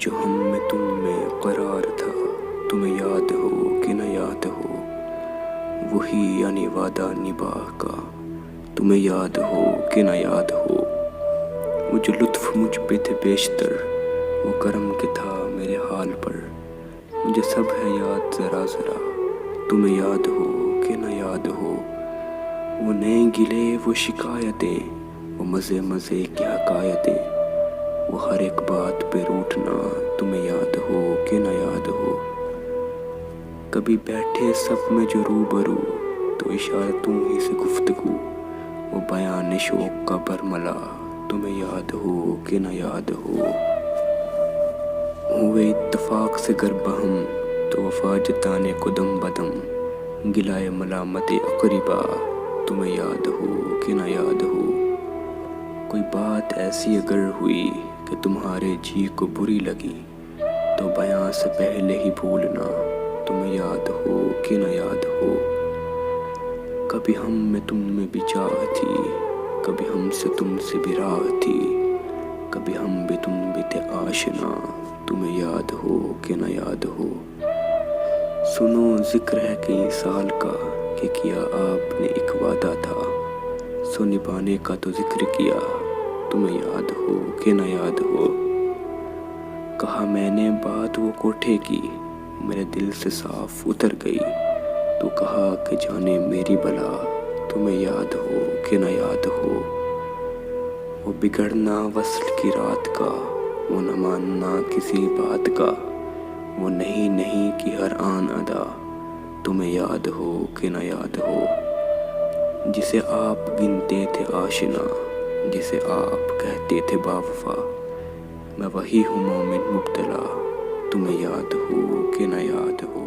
جو ہم میں تم میں قرار تھا، تمہیں یاد ہو کہ نہ یاد ہو، وہی یعنی وعدہ نباہ کا، تمہیں یاد ہو کہ نہ یاد ہو۔ وہ جو لطف مجھ پہ تھے بیشتر، وہ کرم کے تھا میرے حال پر، مجھے سب ہے یاد ذرا ذرا، تمہیں یاد ہو کہ نہ یاد ہو۔ وہ نئے گلے وہ شکایتیں، وہ مزے مزے کی حکایتیں، وہ ہر ایک بات پہ روٹنا، تمہیں یاد ہو کہ نہ یاد ہو۔ کبھی بیٹھے سب میں جو روبرو، تو اشارتوں ہی سے گفتگو، وہ بیان شوق کا برملا، تمہیں یاد ہو کہ نہ یاد ہو۔ ہوئے اتفاق سے گر بہم، تو وفا جتانے کو دم بدم، گلائے ملامت اقربا، تمہیں یاد ہو کہ نہ یاد ہو۔ کوئی بات ایسی اگر ہوئی کہ تمہارے جی کو بری لگی، تو بیاں سے پہلے ہی بھولنا، تمہیں یاد ہو کہ نہ یاد ہو۔ کبھی ہم میں تم میں بھی چاہ تھی، کبھی ہم سے تم سے بھی راہ تھی، کبھی ہم بھی تم بھی تھے آشنا، تمہیں یاد ہو کہ نہ یاد ہو۔ سنو ذکر ہے کئی سال کا کہ کیا آپ نے ایک وعدہ تھا، سو نبھانے کا تو ذکر کیا، تمہیں یاد ہو کہ نہ یاد ہو۔ کہا میں نے بات وہ کوٹھے کی، میرے دل سے صاف اتر گئی، تو کہا کہ جانے میری بلا، تمہیں یاد ہو کہ نہ یاد ہو۔ وہ بگڑنا وصل کی رات کا، وہ نہ ماننا کسی بات کا، وہ نہیں نہیں کی ہر آن ادا، تمہیں یاد ہو کہ نہ یاد ہو۔ جسے آپ گنتے تھے آشنا، جسے آپ کہتے تھے باوفا، میں وہی ہوں مومن مبتلا، تمہیں یاد ہو کہ نہ یاد ہو۔